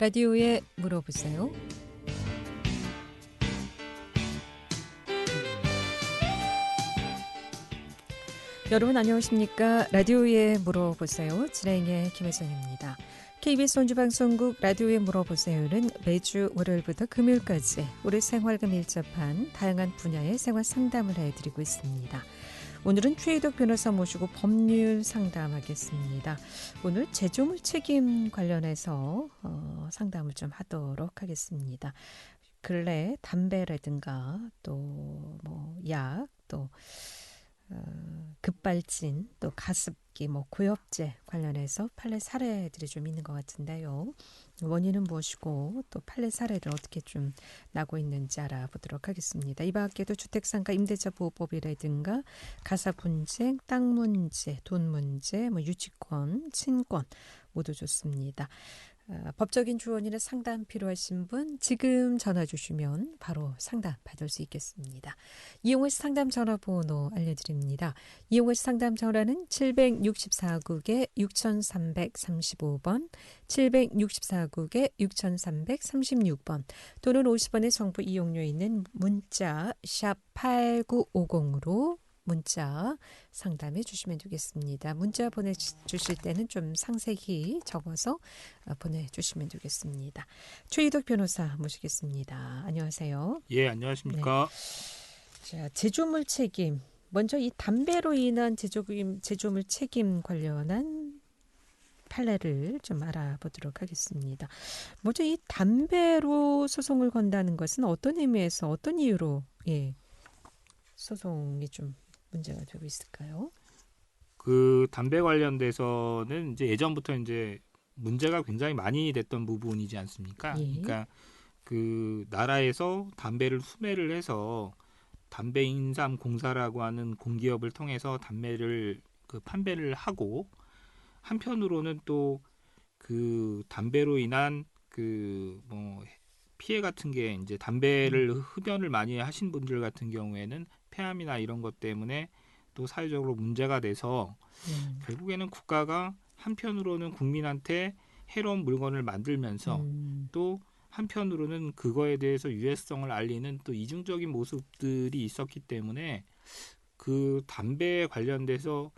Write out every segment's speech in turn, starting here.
라디오에 물어보세요. 여러분 안녕하십니까? 라디오에 물어보세요. 진행의 김혜선입니다. KBS 원주방송국 라디오에 물어보세요는 매주 월요일부터 금요일까지 우리 생활과 밀접한 다양한 분야의 생활 상담을 해드리고 있습니다. 오늘은 최희덕 변호사 모시고 법률 상담하겠습니다. 오늘 제조물 책임 관련해서 상담을 좀 하도록 하겠습니다. 근래 담배라든가 또 뭐 약, 또 급발진, 또 가습기, 고엽제 관련해서 판례 사례들이 좀 있는 것 같은데요. 원인은 무엇이고 또 판례 사례를 어떻게 좀 나고 있는지 알아보도록 하겠습니다. 이 밖에도 주택상가 임대차 보호법이라든가 가사 분쟁, 땅 문제, 돈 문제, 유치권, 친권 모두 좋습니다. 법적인 조언이나 상담 필요하신 분 지금 전화 주시면 바로 상담 받을 수 있겠습니다. 이용호시 상담 전화번호 알려드립니다. 이용호시 상담 전화는 764국에 6335번, 764국에 6336번 또는 50원의 정보 이용료 있는 문자 샵 8950으로 문자 상담해 주시면 되겠습니다. 문자 보내주실 때는 좀 상세히 적어서 보내주시면 되겠습니다. 최희덕 변호사 모시겠습니다. 안녕하세요. 예, 안녕하십니까. 네. 자, 제조물 책임. 먼저 이 담배로 인한 제조물 책임 관련한 판례를 좀 알아보도록 하겠습니다. 먼저 이 담배로 소송을 건다는 것은 어떤 의미에서 어떤 이유로 소송이 좀 문제가 되고 있을까요? 그 담배 관련돼서는 이제 예전부터 이제 문제가 굉장히 많이 됐던 부분이지 않습니까? 예. 그러니까 그 나라에서 담배를 수매를 해서 담배 인삼 공사라고 하는 공기업을 통해서 담배를 판매를 하고 한편으로는 또 그 담배로 인한 피해 같은 게 이제 담배를 흡연을 많이 하신 분들 같은 경우에는 폐암이나 이런 것 때문에 또 사회적으로 문제가 돼서 결국에는 국가가 한편으로는 국민한테 해로운 물건을 만들면서 또 한편으로는 그거에 대해서 유해성을 알리는 또 이중적인 모습들이 있었기 때문에 그 담배에 관련돼서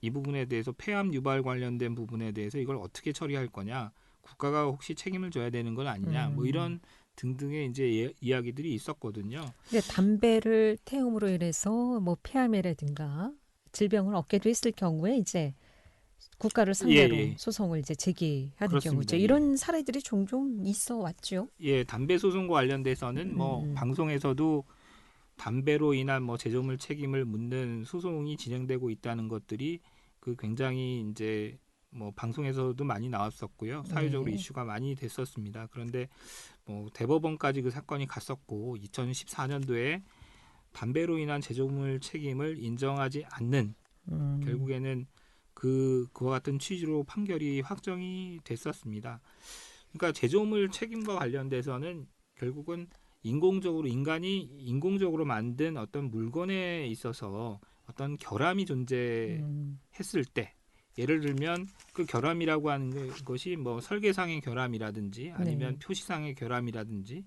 이 부분에 대해서 폐암 유발 관련된 부분에 대해서 이걸 어떻게 처리할 거냐, 국가가 혹시 책임을 져야 되는 건 아니냐, 이런 등등의 이제 이야기들이 있었거든요. 근데 담배를 태움으로 인해서 폐암이라든가 질병을 얻게도 했을 경우에 이제 국가를 상대로 소송을 이제 제기하는 그렇습니다. 경우죠. 이런 사례들이 종종 있어 왔죠. 예, 담배 소송과 관련돼서는 방송에서도 담배로 인한 제조물 책임을 묻는 소송이 진행되고 있다는 것들이 굉장히 이제 방송에서도 많이 나왔었고요. 사회적으로 이슈가 많이 됐었습니다. 그런데 대법원까지 그 사건이 갔었고 2014년도에 담배로 인한 제조물 책임을 인정하지 않는 결국에는 그와 같은 취지로 판결이 확정이 됐었습니다. 그러니까 제조물 책임과 관련돼서는 결국은 인간이 인공적으로 만든 어떤 물건에 있어서 어떤 결함이 존재했을 때, 예를 들면 그 결함이라고 하는 것이 설계상의 결함이라든지 아니면 표시상의 결함이라든지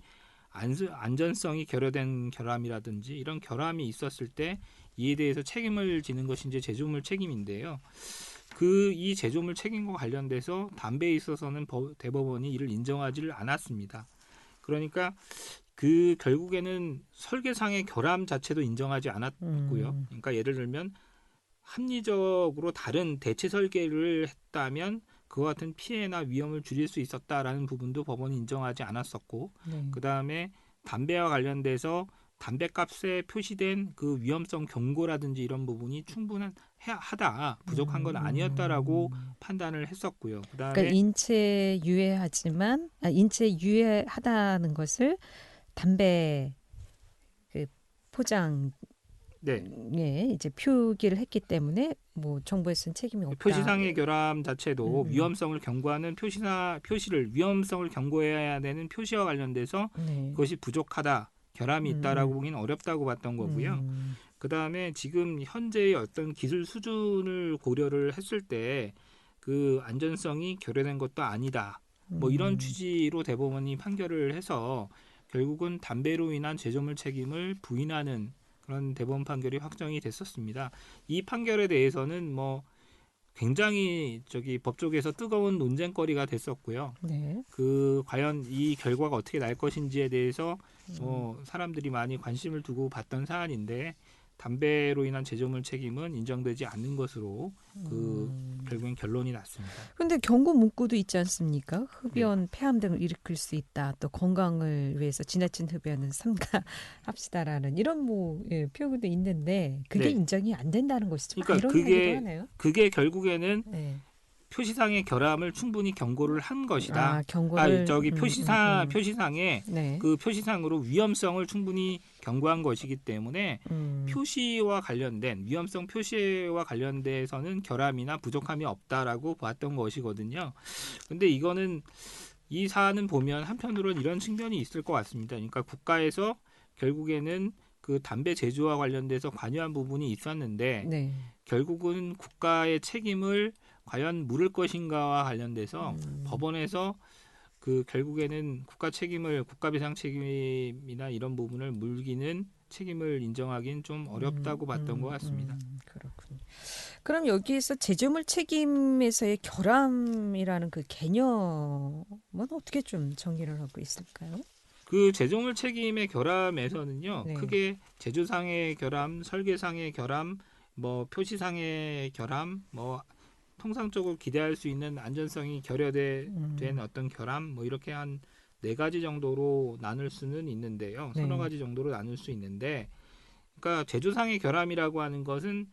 안전성이 결여된 결함이라든지 이런 결함이 있었을 때 이에 대해서 책임을 지는 것이 이제 제조물 책임인데요. 이 제조물 책임과 관련돼서 담배에 있어서는 대법원이 이를 인정하지를 않았습니다. 그러니까 결국에는 설계상의 결함 자체도 인정하지 않았고요. 그러니까 예를 들면 합리적으로 다른 대체 설계를 했다면 그와 같은 피해나 위험을 줄일 수 있었다라는 부분도 법원이 인정하지 않았었고, 그다음에 담배와 관련돼서 담배값에 표시된 그 위험성 경고라든지 이런 부분이 충분하다, 부족한 건 아니었다라고 판단을 했었고요. 그다음에 그러니까 인체에 유해하다는 것을 담배 포장 이제 표기를 했기 때문에 정부에서는 책임이 없다. 표시상의 결함 자체도 위험성을 경고하는 위험성을 경고해야 되는 표시와 관련돼서 그것이 부족하다, 결함이 있다라고 보기는 어렵다고 봤던 거고요. 그다음에 지금 현재의 어떤 기술 수준을 고려를 했을 때 그 안전성이 결여된 것도 아니다. 뭐 이런 취지로 대법원이 판결을 해서 결국은 담배로 인한 제조물 책임을 부인하는 그런 대법원 판결이 확정이 됐었습니다. 이 판결에 대해서는 뭐 굉장히 법조계에서 뜨거운 논쟁거리가 됐었고요. 네. 그 과연 이 결과가 어떻게 날 것인지에 대해서 사람들이 많이 관심을 두고 봤던 사안인데 담배로 인한 제조물 책임은 인정되지 않는 것으로 결국엔 결론이 났습니다. 근데 경고 문구도 있지 않습니까? 네. 흡연, 폐암 등을 일으킬 수 있다. 또 건강을 위해서 지나친 흡연은 삼가합시다라는 이런 표현도 있는데 그게 네. 인정이 안 된다는 것이죠. 그러니까 이론하기도 하네요. 그게 결국에는 네. 표시상의 결함을 충분히 경고를 한 것이다. 경고를 표시상에 네. 그 표시상으로 위험성을 충분히 경고한 것이기 때문에 표시와 관련된 위험성 표시와 관련돼서는 결함이나 부족함이 없다라고 봤던 것이거든요. 근데 이 사안은 보면 한편으로는 이런 측면이 있을 것 같습니다. 그러니까 국가에서 결국에는 그 담배 제조와 관련돼서 관여한 부분이 있었는데 네. 결국은 국가의 책임을 과연 물을 것인가와 관련돼서 법원에서 그 결국에는 국가 배상 책임이나 이런 부분을 물기는 책임을 인정하기는 좀 어렵다고 봤던 것 같습니다. 그렇군요. 그럼 여기에서 제조물 책임에서의 결함이라는 그 개념은 어떻게 좀 정의를 하고 있을까요? 그 제조물 책임의 결함에서는요, 네. 크게 제조상의 결함, 설계상의 결함, 뭐 표시상의 결함, 뭐 통상적으로 기대할 수 있는 안전성이 결여된 어떤 결함, 뭐 이렇게 한 4가지 정도로 나눌 수는 있는데요. 네. 서너 가지 정도로 나눌 수 있는데, 그러니까 제조상의 결함이라고 하는 것은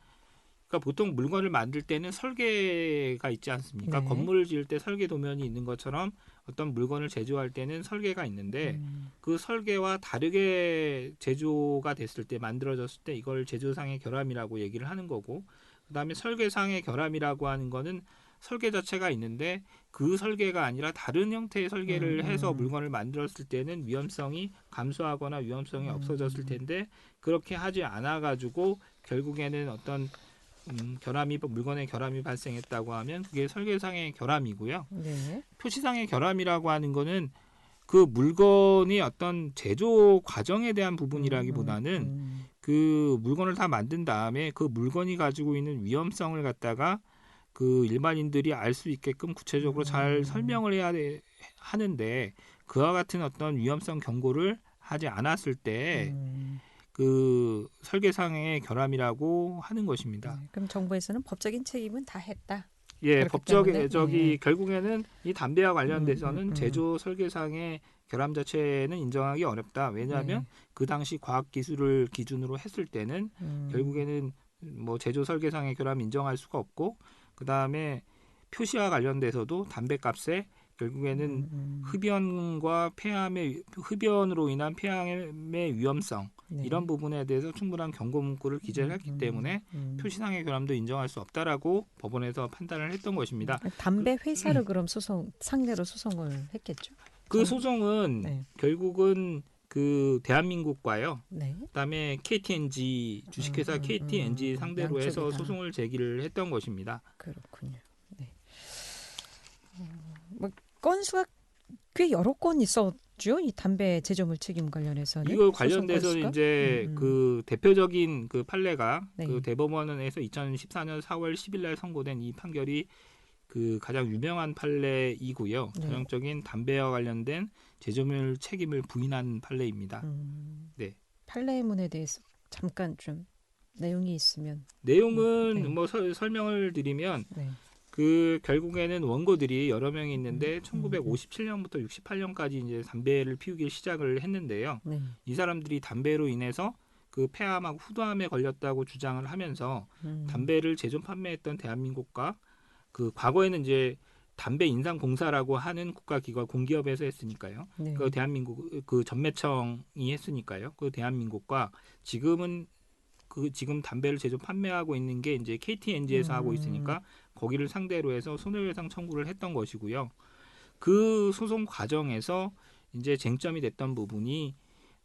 그러니까 보통 물건을 만들 때는 설계가 있지 않습니까? 네. 건물을 지을 때 설계 도면이 있는 것처럼 어떤 물건을 제조할 때는 설계가 있는데 그 설계와 다르게 제조가 됐을 때 만들어졌을 때 이걸 제조상의 결함이라고 얘기를 하는 거고 그다음에 설계상의 결함이라고 하는 거는 설계 자체가 있는데 그 설계가 아니라 다른 형태의 설계를 해서 물건을 만들었을 때는 위험성이 감소하거나 위험성이 없어졌을 텐데 그렇게 하지 않아 가지고 결국에는 어떤 물건의 결함이 발생했다고 하면 그게 설계상의 결함이고요. 네. 표시상의 결함이라고 하는 거는 그 물건이 어떤 제조 과정에 대한 부분이라기보다는 그 물건을 다 만든 다음에 그 물건이 가지고 있는 위험성을 갖다가 그 일반인들이 알 수 있게끔 구체적으로 잘 설명을 하는데 그와 같은 어떤 위험성 경고를 하지 않았을 때 그 설계상의 결함이라고 하는 것입니다. 네. 그럼 정부에서는 법적인 책임은 다 했다. 예, 그렇기 때문에, 결국에는 이 담배와 관련돼서는 제조 설계상의 결함 자체는 인정하기 어렵다. 왜냐하면 그 당시 과학 기술을 기준으로 했을 때는 결국에는 뭐 제조 설계상의 결함 인정할 수가 없고 그 다음에 표시와 관련돼서도 담배값에 결국에는 흡연으로 인한 폐암의 위험성 이런 부분에 대해서 충분한 경고 문구를 기재를 했기 때문에 표시상의 결함도 인정할 수 없다라고 법원에서 판단을 했던 것입니다. 담배 회사를 그럼 상대로 소송을 했겠죠? 그 소송은 결국은 그 대한민국과요. 네. 그다음에 KTNG 주식회사 KTNG 상대로 해서 소송을 제기를 했던 것입니다. 그렇군요. 네. 뭐 건수가 꽤 여러 건 있었죠. 이 담배 제조물 책임 관련해서는. 이거 관련돼서 이제 그 대표적인 그 판례가 네. 그 대법원에서 2014년 4월 10일 날 선고된 이 판결이 그 가장 유명한 판례이고요. 네. 전형적인 담배와 관련된 제조물 책임을 부인한 판례입니다. 네. 판례문에 대해서 잠깐 좀 내용이 있으면. 내용은 뭐 설명을 드리면 그 결국에는 원고들이 여러 명이 있는데 1957년부터 68년까지 이제 담배를 피우기 시작을 했는데요. 이 사람들이 담배로 인해서 그 폐암하고 후두암에 걸렸다고 주장을 하면서 담배를 제조 판매했던 대한민국과 그 과거에는 이제 담배 인상공사라고 하는 국가기관 공기업에서 했으니까요. 그 대한민국 그 전매청이 했으니까요. 그 대한민국과 지금 담배를 제조 판매하고 있는 게 이제 KTNG에서 하고 있으니까 거기를 상대로 해서 손해배상 청구를 했던 것이고요. 그 소송 과정에서 이제 쟁점이 됐던 부분이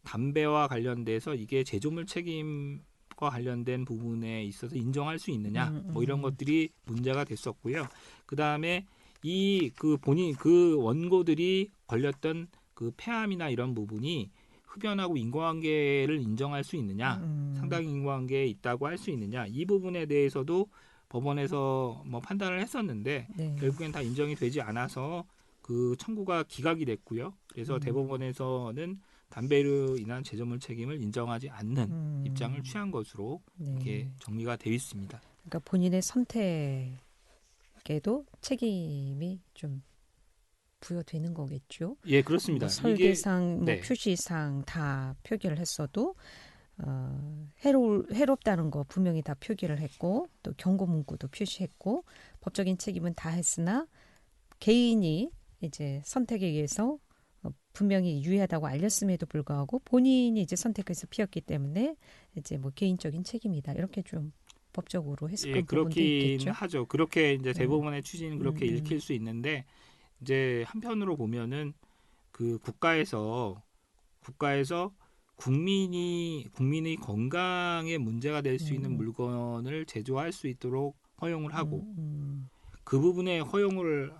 담배와 관련돼서 이게 제조물 책임과 관련된 부분에 있어서 인정할 수 있느냐 뭐 이런 것들이 문제가 됐었고요. 그 다음에 이 그 본인 그 원고들이 걸렸던 그 폐암이나 이런 부분이 흡연하고 인과관계를 인정할 수 있느냐, 상당 인과관계에 있다고 할 수 있느냐, 이 부분에 대해서도 법원에서 뭐 판단을 했었는데 네. 결국엔 다 인정이 되지 않아서 그 청구가 기각이 됐고요. 그래서 대법원에서는 담배로 인한 제조물 책임을 인정하지 않는 입장을 취한 것으로 네. 이렇게 정리가 되어 있습니다. 그러니까 본인의 선택에도 책임이 좀 부여되는 거겠죠. 예, 그렇습니다. 뭐 설계상, 뭐 네. 표시상 다 표기를 했어도 해롭다는 거 분명히 다 표기를 했고 또 경고 문구도 표시했고 법적인 책임은 다 했으나 개인이 이제 선택에 의해서 분명히 유의하다고 알렸음에도 불구하고 본인이 이제 선택해서 피웠기 때문에 이제 뭐 개인적인 책임이다 이렇게 좀 법적으로 해석할 부분도 그렇긴 있겠죠. 하죠. 그렇게 이제 대법원의 취지는 그렇게 읽힐 수 있는데 이제 한편으로 보면은 그 국가에서 국민의 건강에 문제가 될 수 있는 물건을 제조할 수 있도록 허용을 하고 그 부분에 허용을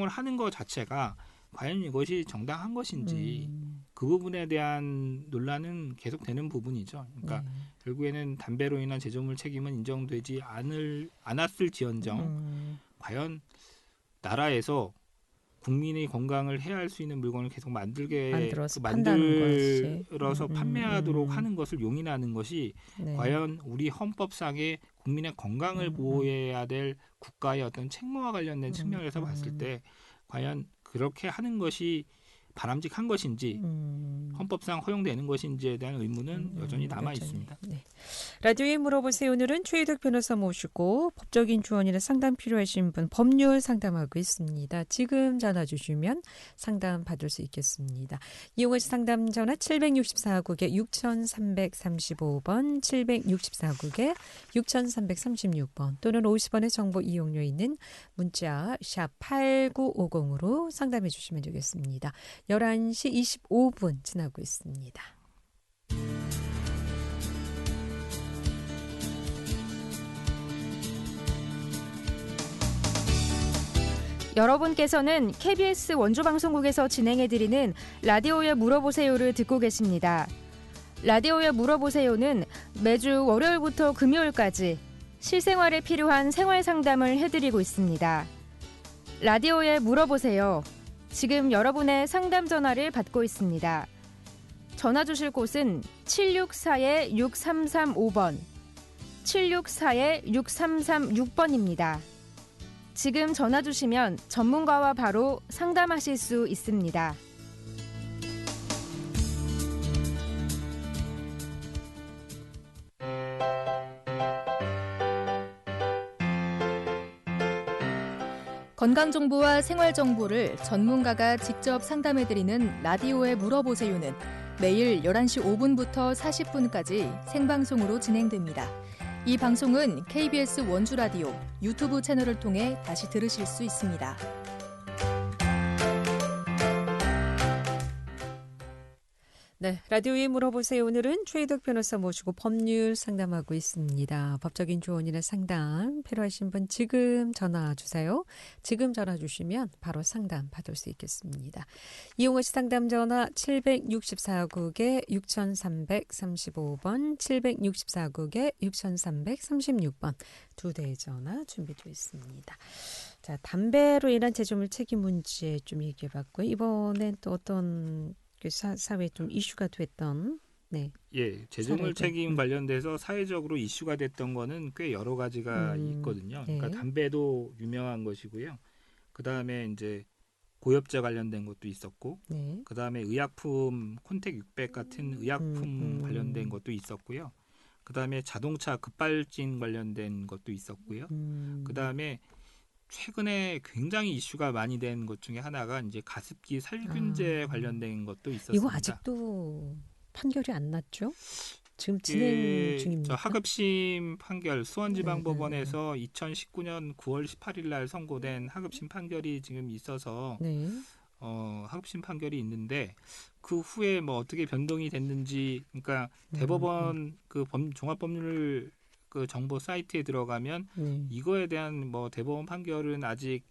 하는 것 자체가 과연 이것이 정당한 것인지 그 부분에 대한 논란은 계속되는 부분이죠. 그러니까 결국에는 담배로 인한 제조물 책임은 인정되지 않았을지언정 과연 나라에서 국민의 건강을 해할 수 있는 물건을 계속 만들어서 판다는 것이 만들어서 판매하도록 하는 것을 용인하는 것이 네. 과연 우리 헌법상의 국민의 건강을 보호해야 될 국가의 어떤 책무와 관련된 측면에서 봤을 때 과연 그렇게 하는 것이 바람직한 것인지 헌법상 허용되는 것인지에 대한 의문은 여전히 남아 있습니다. 네. 라디오에 물어보세요. 오늘은 최희덕 변호사 모시고 법적인 조언이나 상담 필요하신 분 법률 상담하고 있습니다. 지금 전화 주시면 상담 받을 수 있겠습니다. 이용하신 상담 전화 764국에 6335번 764국에 6336번 또는 50원의 정보 이용료 있는 문자 샵 8950으로 상담해 주시면 되겠습니다. 11시 25분 지나고 있습니다. 여러분께서는 KBS 원주방송국에서 진행해드리는 라디오에 물어보세요를 듣고 계십니다. 라디오에 물어보세요는 매주 월요일부터 금요일까지 실생활에 필요한 생활 상담을 해드리고 있습니다. 라디오에 물어보세요. 지금 여러분의 상담 전화를 받고 있습니다. 전화 주실 곳은 764-6335번, 764-6336번입니다. 지금 전화 주시면 전문가와 바로 상담하실 수 있습니다. 건강정보와 생활정보를 전문가가 직접 상담해드리는 라디오에 물어보세요는 매일 11시 5분부터 40분까지 생방송으로 진행됩니다. 이 방송은 KBS 원주라디오 유튜브 채널을 통해 다시 들으실 수 있습니다. 네, 라디오에 물어보세요. 오늘은 최희덕 변호사 모시고 법률 상담하고 있습니다. 법적인 조언이나 상담 필요하신 분 지금 전화 주세요. 지금 전화 주시면 바로 상담 받을 수 있겠습니다. 이용하시 상담 전화 764국에 6335번, 764국에 6336번 두 대의 전화 준비되어 있습니다. 자, 담배로 인한 제조물 책임 문제 좀 얘기해봤고요. 이번엔 또 어떤 사회에 좀 이슈가 됐던 제조물 책임 관련돼서 사회적으로 이슈가 됐던 거는 꽤 여러 가지가 있거든요. 그러니까 담배도 유명한 것이고요. 그 다음에 이제 고엽제 관련된 것도 있었고, 그 다음에 의약품 콘택 600 같은 의약품 관련된 것도 있었고요. 그 다음에 자동차 급발진 관련된 것도 있었고요. 그 다음에 최근에 굉장히 이슈가 많이 된 것 중에 하나가 이제 가습기 살균제 관련된 것도 있었습니다. 이거 아직도 판결이 안 났죠? 지금 진행 중입니다. 하급심 판결 수원지방법원에서 2019년 9월 18일 날 선고된 하급심 판결이 지금 있어서 하급심 판결이 있는데 그 후에 뭐 어떻게 변동이 됐는지 그러니까 대법원 그 종합법률 그 정보 사이트에 들어가면 이거에 대한 뭐 대법원 판결은 아직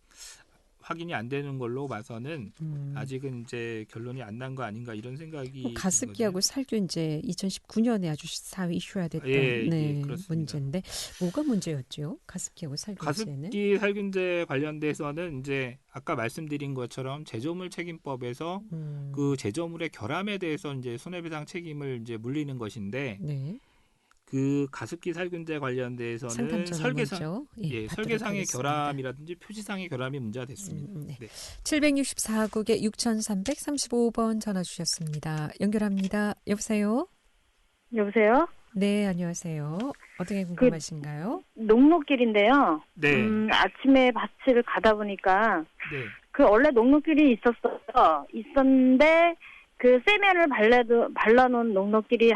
확인이 안 되는 걸로 봐서는 아직은 이제 결론이 안 난 거 아닌가 이런 생각이 가습기하고 살균 이제 2019년에 아주 사회 이슈화 됐던 네, 그렇습니다. 문제인데 뭐가 문제였죠? 가습기하고 살균제는? 가습기 살균제 관련돼서는 이제 아까 말씀드린 것처럼 제조물 책임법에서 그 제조물의 결함에 대해서 이제 손해배상 책임을 이제 물리는 것인데 네. 그 가습기 살균제 관련돼서는 설계상의 하겠습니다. 결함이라든지 표시상의 결함이 문제가 됐습니다. 네. 네. 764국에 6335번 전화 주셨습니다. 연결합니다. 여보세요? 여보세요? 네, 안녕하세요. 어떻게 궁금하신가요? 녹록길인데요. 네. 아침에 밭을 가다 보니까 네. 그 원래 녹록길이 있었는데 그 세면을 발라놓은 녹록길이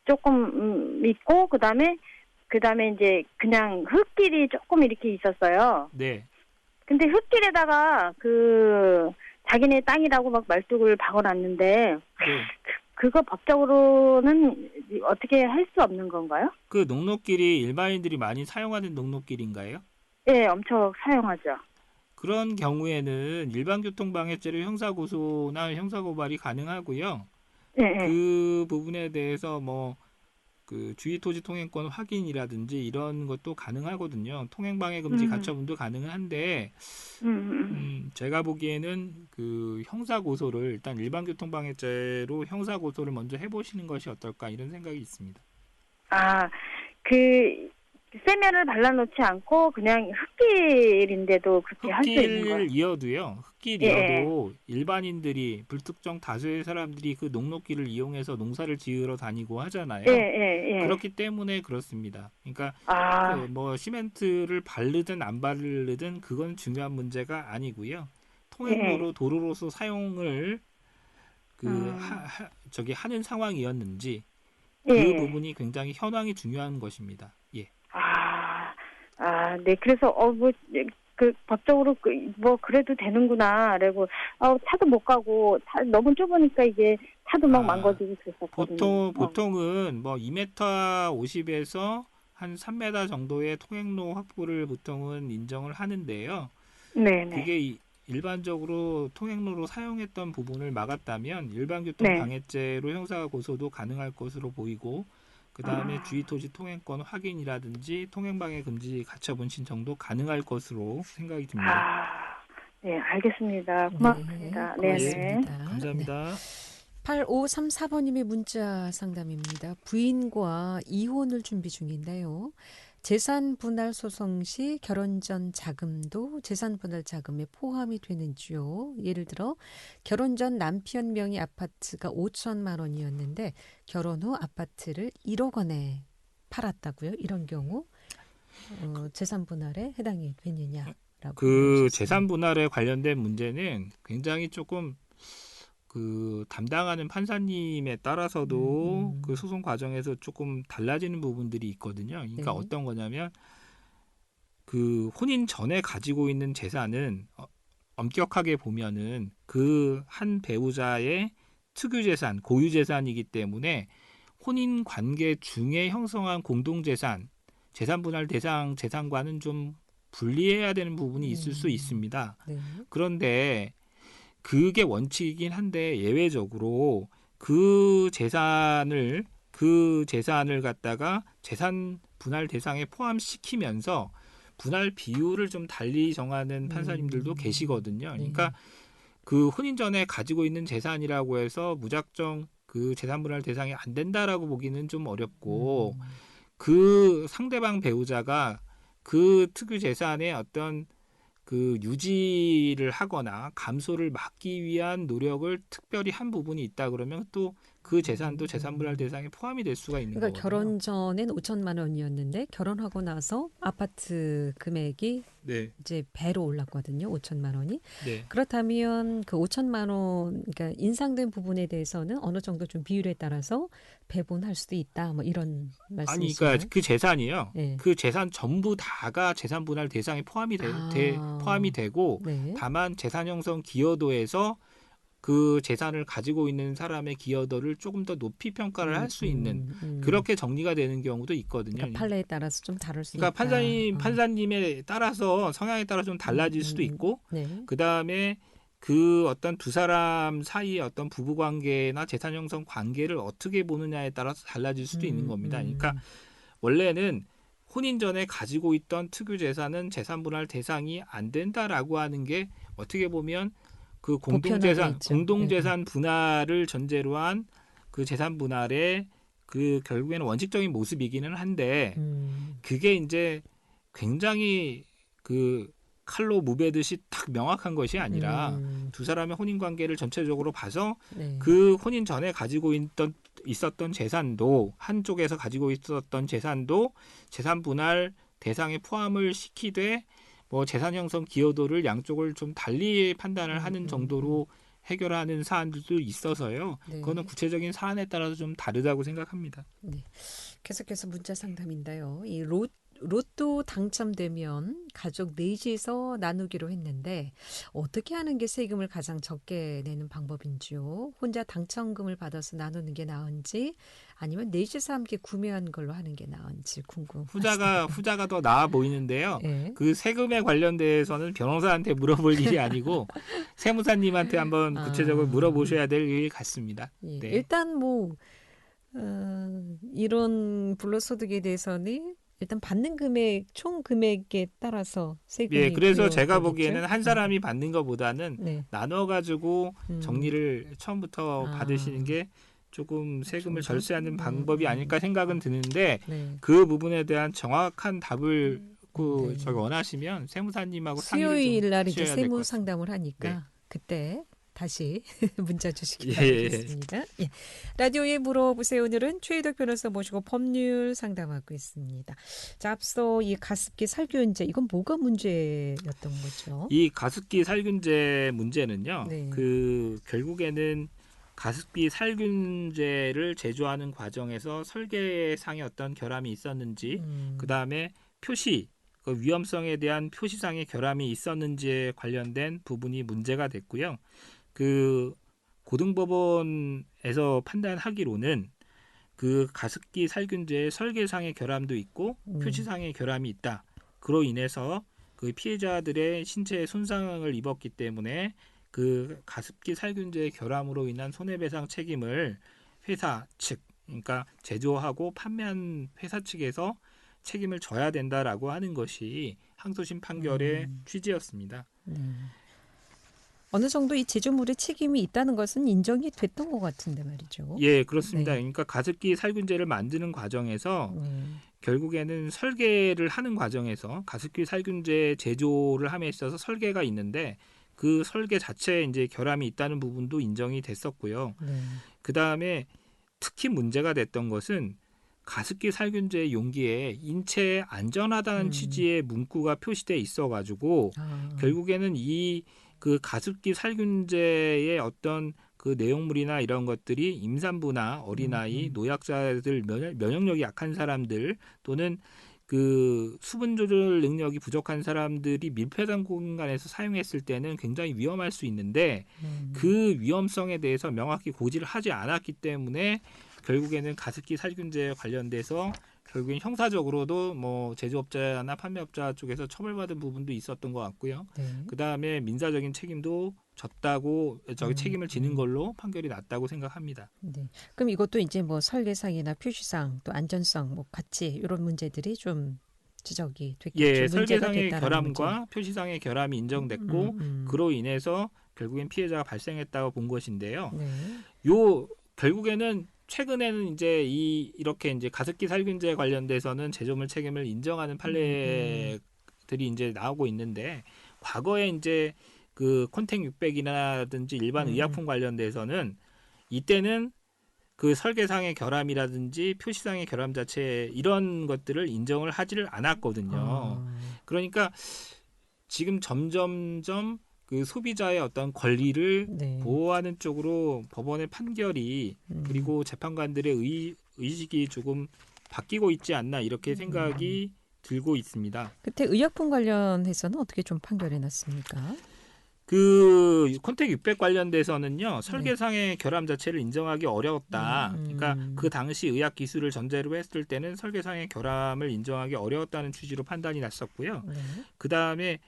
조금 있고 그다음에 이제 그냥 흙길이 조금 이렇게 있었어요. 네. 근데 흙길에다가 그 자기네 땅이라고 막 말뚝을 박아놨는데 네. 그거 법적으로는 어떻게 할 수 없는 건가요? 그 녹록길이 일반인들이 많이 사용하는 녹록길인가요? 네, 엄청 사용하죠. 그런 경우에는 일반교통방해죄로 형사고소나 형사고발이 가능하고요. 네. 그 부분에 대해서 뭐 그 주의토지통행권 확인이라든지 이런 것도 가능하거든요. 통행방해금지 가처분도 가능한데 제가 보기에는 그 형사고소를 일단 일반교통방해죄로 형사고소를 먼저 해보시는 것이 어떨까 이런 생각이 있습니다. 그 세면을 발라놓지 않고 그냥 흙길인데도 그렇게 할 수 있는 거예요? 흙길 이어도 일반인들이 불특정 다수의 사람들이 그 녹록길을 이용해서 농사를 지으러 다니고 하잖아요. 그렇기 때문에 그렇습니다. 그러니까 뭐 시멘트를 바르든 안 바르든 그건 중요한 문제가 아니고요. 통행로로 도로로서 사용을 하는 상황이었는지 그 부분이 굉장히 현황이 중요한 것입니다. 예. 네. 그래서 그 법적으로 뭐 그래도 되는구나. 그리고 차도 못 가고 너무 좁으니까 이게 차도 막 망가지고 그랬었거든요. 보통은 뭐 2m 50에서 한 3m 정도의 통행로 확보를 보통은 인정을 하는데요. 네. 그게 일반적으로 통행로로 사용했던 부분을 막았다면 일반교통방해죄로 형사고소도 가능할 것으로 보이고 그 다음에 주의토지 통행권 확인이라든지 통행방해 금지 가처분 신청도 가능할 것으로 생각이 듭니다. 네, 알겠습니다. 고맙습니다. 네, 고맙습니다. 감사합니다. 8534번님의 문자 상담입니다. 부인과 이혼을 준비 중인데요. 재산분할 소송 시 결혼 전 자금도 재산분할 자금에 포함이 되는지요? 예를 들어 결혼 전 남편 명의 아파트가 5천만 원이었는데 결혼 후 아파트를 1억 원에 팔았다고요? 이런 경우 재산분할에 해당이 되느냐라고. 그 재산분할에 관련된 문제는 굉장히 조금 그 담당하는 판사님에 따라서도 그 소송 과정에서 조금 달라지는 부분들이 있거든요. 그러니까 어떤 거냐면 그 혼인 전에 가지고 있는 재산은 엄격하게 보면은 그 한 배우자의 특유 재산, 고유 재산이기 때문에 혼인 관계 중에 형성한 공동 재산, 재산 분할 대상 재산과는 좀 분리해야 되는 부분이 있을 수 있습니다. 네. 그런데 그게 원칙이긴 한데 예외적으로 그 재산을 갖다가 재산 분할 대상에 포함시키면서 분할 비율을 좀 달리 정하는 판사님들도 계시거든요. 그러니까 그 혼인 전에 가지고 있는 재산이라고 해서 무작정 그 재산 분할 대상이 안 된다라고 보기는 좀 어렵고 그 상대방 배우자가 그 특유 재산의 어떤 그 유지를 하거나 감소를 막기 위한 노력을 특별히 한 부분이 있다 그러면 또 그 재산도 재산분할 대상에 포함이 될 수가 있는 거거든요. 그러니까 결혼 전엔 5천만 원이었는데 결혼하고 나서 아파트 금액이 이제 배로 올랐거든요. 5천만 원이. 네. 그렇다면 그 5천만 원 그러니까 인상된 부분에 대해서는 어느 정도 좀 비율에 따라서 배분할 수도 있다. 뭐 이런 말씀이신가요? 아니 그러니까 그 재산이요. 네. 그 재산 전부 다가 재산분할 대상에 포함이 되고 다만 재산 형성 기여도에서 그 재산을 가지고 있는 사람의 기여도를 조금 더 높이 평가를 할 수 있는 그렇게 정리가 되는 경우도 있거든요. 그러니까 판례에 따라서 좀 다를 수 그러니까 있다. 판사님에 따라서 성향에 따라 좀 달라질 수도 있고 네. 그 다음에 그 어떤 두 사람 사이의 어떤 부부 관계나 재산 형성 관계를 어떻게 보느냐에 따라서 달라질 수도 있는 겁니다. 그러니까 원래는 혼인 전에 가지고 있던 특유 재산은 재산 분할 대상이 안 된다라고 하는 게 어떻게 보면 그 공동재산 분할을 전제로 한 그 재산 분할의 그 결국에는 원칙적인 모습이기는 한데 그게 이제 굉장히 그 칼로 무베듯이 딱 명확한 것이 아니라 두 사람의 혼인 관계를 전체적으로 봐서 네. 그 혼인 전에 가지고 있었던 재산도 한쪽에서 가지고 있었던 재산도 재산 분할 대상에 포함을 시키되 뭐 재산 형성 기여도를 양쪽을 좀 달리 판단을 하는 정도로 해결하는 사안들도 있어서요. 네. 그거는 구체적인 사안에 따라서 좀 다르다고 생각합니다. 네. 계속해서 문자 상담인데요. 이 로또 당첨되면 가족 넷이서 나누기로 했는데 어떻게 하는 게 세금을 가장 적게 내는 방법인지요? 혼자 당첨금을 받아서 나누는 게 나은지 아니면 넷이서 함께 구매한 걸로 하는 게 나은지 궁금합니다. 후자가 더 나아 보이는데요. 네. 그 세금에 관련돼서는 변호사한테 물어볼 일이 아니고 세무사님한테 한번 구체적으로 물어보셔야 될 일 같습니다. 예. 네. 일단 뭐 이런 불로소득에 대해서는 일단 받는 금액 총 금액에 따라서 세금이 예, 그래서 제가 부여되겠죠? 보기에는 한 사람이 받는 것보다는 네. 나눠가지고 정리를 처음부터 받으시는 게 조금 세금을 절세하는 방법이 아닐까 생각은 드는데 네. 그 부분에 대한 정확한 답을 저기 원하시면 세무사님하고 상의를 수요일 좀 날 이제 하셔야 될 세무 것 같습니다. 상담을 하니까 네. 그때 다시 문자 주시기 예. 바라겠습니다. 예. 라디오에 물어보세요. 오늘은 최희덕 변호사 모시고 법률 상담하고 있습니다. 자, 앞서 이 가습기 살균제 이건 뭐가 문제였던 거죠? 이 가습기 살균제 문제는요. 네. 그 결국에는 가습기 살균제를 제조하는 과정에서 설계상의 어떤 결함이 있었는지 그 다음에 표시 그 위험성에 대한 표시상의 결함이 있었는지에 관련된 부분이 문제가 됐고요. 그 고등법원에서 판단하기로는 그 가습기 살균제의 설계상의 결함도 있고 표시상의 결함이 있다. 그로 인해서 그 피해자들의 신체에 손상을 입었기 때문에 그 가습기 살균제의 결함으로 인한 손해배상 책임을 회사 측, 그러니까 제조하고 판매한 회사 측에서 책임을 져야 된다라고 하는 것이 항소심 판결의 취지였습니다. 어느 정도 이 제조물에 책임이 있다는 것은 인정이 됐던 것 같은데 말이죠. 예, 그렇습니다. 네. 그러니까 가습기 살균제를 만드는 과정에서 결국에는 설계를 하는 과정에서 가습기 살균제 제조를 함에 있어서 설계가 있는데 그 설계 자체에 이제 결함이 있다는 부분도 인정이 됐었고요. 그 다음에 특히 문제가 됐던 것은 가습기 살균제 용기에 인체에 안전하다는 취지의 문구가 표시돼 있어가지고 결국에는 이 그 가습기 살균제의 어떤 그 내용물이나 이런 것들이 임산부나 어린아이, 노약자들, 면역력이 약한 사람들 또는 그 수분 조절 능력이 부족한 사람들이 밀폐된 공간에서 사용했을 때는 굉장히 위험할 수 있는데 그 위험성에 대해서 명확히 고지를 하지 않았기 때문에 결국에는 가습기 살균제에 관련돼서 결국엔 형사적으로도 뭐 제조업자나 판매업자 쪽에서 처벌받은 부분도 있었던 것 같고요. 그 다음에 민사적인 책임도 졌다고 책임을 지는 걸로 판결이 났다고 생각합니다. 네. 그럼 이것도 이제 뭐 설계상이나 표시상 또 안전성 뭐 같이 이런 문제들이 좀 지적이 됐겠죠. 예, 설계상의 결함과 문제. 표시상의 결함이 인정됐고 그로 인해서 결국엔 피해자가 발생했다고 본 것인데요. 네. 요 결국에는 최근에는 이제 이렇게 이제 가습기 살균제에 관련돼서는 제조물 책임을 인정하는 판례들이 이제 나오고 있는데 과거에 이제 그 콘택 600이라든지 일반 의약품 관련돼서는 이때는 그 설계상의 결함이라든지 표시상의 결함 자체 이런 것들을 인정을 하지를 않았거든요. 그러니까 지금 점점점 그 소비자의 어떤 권리를 보호하는 쪽으로 법원의 판결이 그리고 재판관들의 의식이 조금 바뀌고 있지 않나 이렇게 생각이 들고 있습니다. 그때 의약품 관련해서는 어떻게 좀 판결이 났습니까? 그 콘택 600 관련돼서는요. 설계상의 결함 자체를 인정하기 어려웠다. 그러니까 그 당시 의학 기술을 전제로 했을 때는 설계상의 결함을 인정하기 어려웠다는 취지로 판단이 났었고요. 네. 그다음에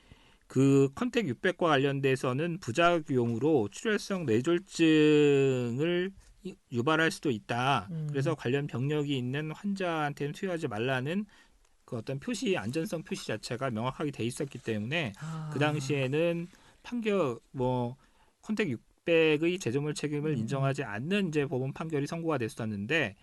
그 콘택 600과 관련돼서는 부작용으로 출혈성 뇌졸중을 유발할 수도 있다. 그래서 관련 병력이 있는 환자한테는 투여하지 말라는 그 어떤 표시 안전성 표시 자체가 명확하게 돼 있었기 때문에 그 당시에는 콘택 600의 제조물 책임을 인정하지 않는 이제 법원 판결이 선고가 됐었는데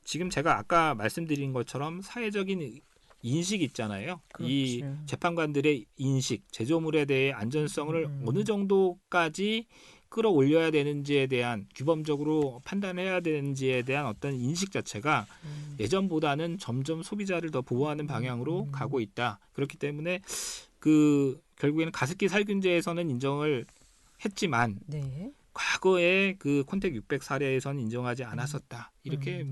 지금 제가 아까 말씀드린 것처럼 사회적인 인식 있잖아요. 그렇죠. 이 재판관들의 인식, 제조물에 대해 안전성을 어느 정도까지 끌어올려야 되는지에 대한 규범적으로 판단해야 되는지에 대한 어떤 인식 자체가 예전보다는 점점 소비자를 더 보호하는 방향으로 가고 있다. 그렇기 때문에 그 결국에는 가습기 살균제에서는 인정을 했지만 네. 과거에 그 콘택 600 사례에서는 인정하지 않았었다. 이렇게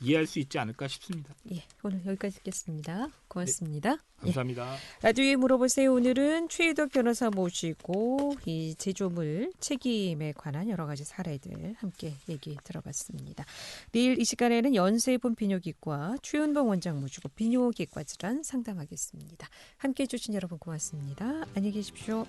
이해할 수 있지 않을까 싶습니다. 예, 오늘 여기까지 듣겠습니다. 고맙습니다. 네, 감사합니다. 라디오에 물어보세요. 오늘은 최유덕 변호사 모시고 이 제조물 책임에 관한 여러 가지 사례들 함께 얘기 들어봤습니다. 내일 이 시간에는 연세분 비뇨기과 최윤봉 원장 모시고 비뇨기과 질환 상담하겠습니다. 함께해 주신 여러분 고맙습니다. 안녕히 계십시오.